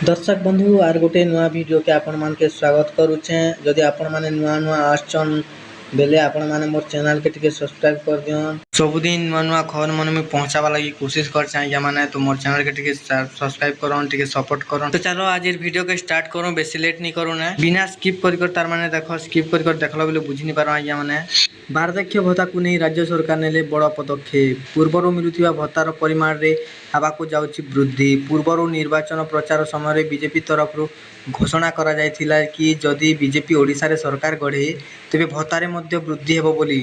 दर्शक बंधु आर गोटे नुआ वीडियो के आपण मान के स्वागत करुचे। जदि आपण माने नुआ नुआ आछन बेले आपण माने मोर चैनल के टिके सब्सक्राइब कर दियन। सबुदिन नुआ नुआ खबर मन में पहुंचावा लगी कोशिश कर चाहिए माने तो मोर चैनल के टिके सब्सक्राइब करन, टिके सपोर्ट करन। तो चलो आज इस वीडियो के स्टार्ट करो, बेसी लेट नहीं करू ना, बिना स्किप कर तार माने देखो स्किप कर देखला बेले बुझी नहीं पारो आज्ञा माने। बार्धक्य भत्ता को नहीं राज्य सरकार नेले बड़ पदक्षेप। पूर्वर मिलुथिबा भत्तार परिमाण रे हेबाकु जाउछि वृद्धि। पूर्वर निर्वाचन प्रचार समय बीजेपी तरफ घोषणा करा जायथिला कि जदि बीजेपी ओडिशा रे सरकार गढ़े तेबे भत्तारे मध्य वृद्धि हेबो बोली।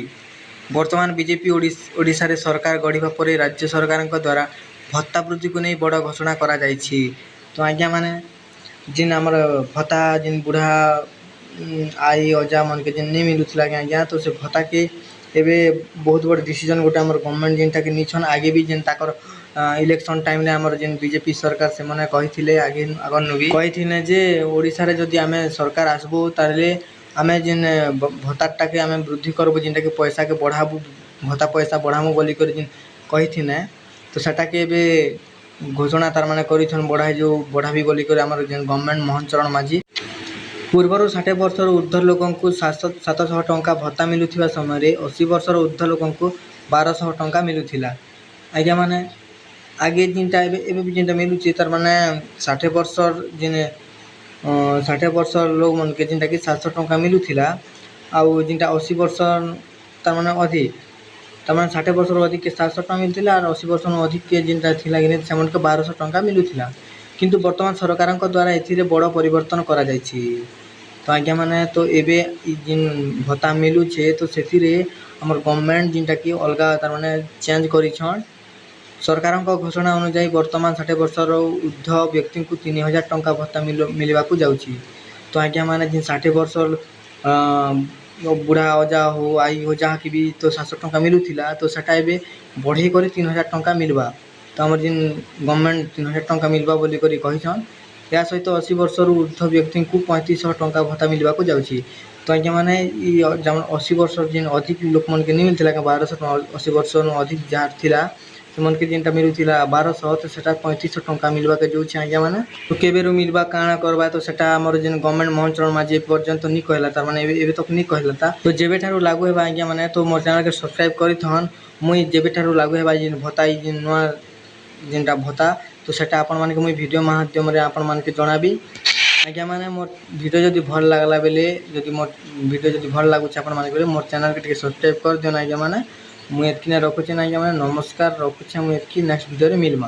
वर्तमान बीजेपी ओडिशा रे सरकार गढ़िबा परे राज्य सरकार द्वारा भत्ता वृद्धि को नहीं बड़ घोषणा करा जायछि। तो आज्ञा माने जिन हमर भत्ता जिन बुढ़ा आई अजा मन के जिन नहीं मिलुथिला आज्ञा, तो से भत्ता के एबे बहुत बड़ डिसीजन गोटे हमर गवर्नमेंट जिनटा के निछन। आगे भी जिन ताकर इलेक्शन टाइम रे हमर जिन बीजेपी सरकार से माने कहिथिले आगे अगन भी कहिथिने जे ओडिशा रे जदि आमे सरकार आसबो ताले आमे जिन भत्ताटा के आमे वृद्धि करबो, जिनटा के पैसा के बढ़ाबो, भत्ता पैसा बढ़ामो बोली कर जिन कहिथिने। तो सेटा के एबे घोषणा तार माने करिथन बढ़ाई जो बढ़ाबी बोली कर हमर जिन गवर्नमेंट मोहन चरण माझी। पूर्वर 60 वर्षर ऊर्ध्व लोकं को 700 टंका भत्ता मिलुथिबा समय 80 वर्षर ऊर्ध्व लोकं को 1200 टंका मिलुथिला। आज्ञा माने आगे जिनटा एबे भी जिनटा मिलुछि तार माने 60 वर्षर जिन 60 वर्षर लोग मन के जिनटा कि 700 टंका मिलुथिला, आउ जिनटा 80 वर्षर तार माने अधिक तार माने 60 वर्षर अधिक के 700 टंका मिलुथिला और 80 वर्षर अधिक के जिनटा थिला कि सेमन के 1200 टंका मिलुथिला। किंतु वर्तमान सरकार द्वारा एथिरे बड़ परिवर्तन करा जायछि। तो आज्ञा माने तो एबे जिन भत्ता मिलुछे तो सेथिरे हमर गवर्नमेंट जिनटा कि अलगा तार माने चेंज करिछन। सरकार घोषणा अनुसार वर्तमान 60 वर्षर ऊर्ध्व व्यक्ति को 3000 टंका भत्ता मिलवा को जाउछि। तो आज्ञा माने जिन 60 वर्षर बुढ़ा अजा हो आई हो जहाँ की भी तो 700 टंका मिलुथिला, तो सेटा एबे बढ़े कर 3000 टंका मिलवा। तो हमर जिन गवर्नमेंट 3000 टंका मिलवा बोली करी कहिछन। या सहित 80 वर्षर ऊर्ध्व व्यक्ति को 3500 टंका भत्ता मिलवा को जाउछि। तो आज्ञा माने ई जमन 80 वर्षर जिन अधिक लोक मन के नहीं मिलथिला 1200 80 वर्षर अधिक जहाँ थिला मन के जिनटा मिलुथिला 1200, तो सेटा 3500 टंका मिलवा के जाउछि आज्ञा माने। तो केबेरु मिलवा काना करबा, तो सेटा हमर जिन गवर्नमेंट मोहन चरण माझी पर्यंत नहीं कहला तार माने एबे तक नहीं कहला ता। तो जेबे ठारू लागू हेबा आज्ञा माने तो मोर चैनल के सब्सक्राइब करिथन। मुई जेबे ठारू लागू हेबा जिन भत्ता जिन नुआ जिनटा भत्ता, तो सेटा आपण माने के मुई वीडियो माध्यम रे आपण माने के जणाबी आज्ञा माने। मोर वीडियो जदि भल लागला बेले जदि मोर वीडियो जदि भल लागुछ आपण माने बेले मोर चैनल के टिके सब्सक्राइब कर दियन आज्ञा माने। मुई एतकिने रखुछि आज्ञा माने। नमस्कार रखुछि, मुई एतकी नेक्स्ट वीडियो रे मिलमा।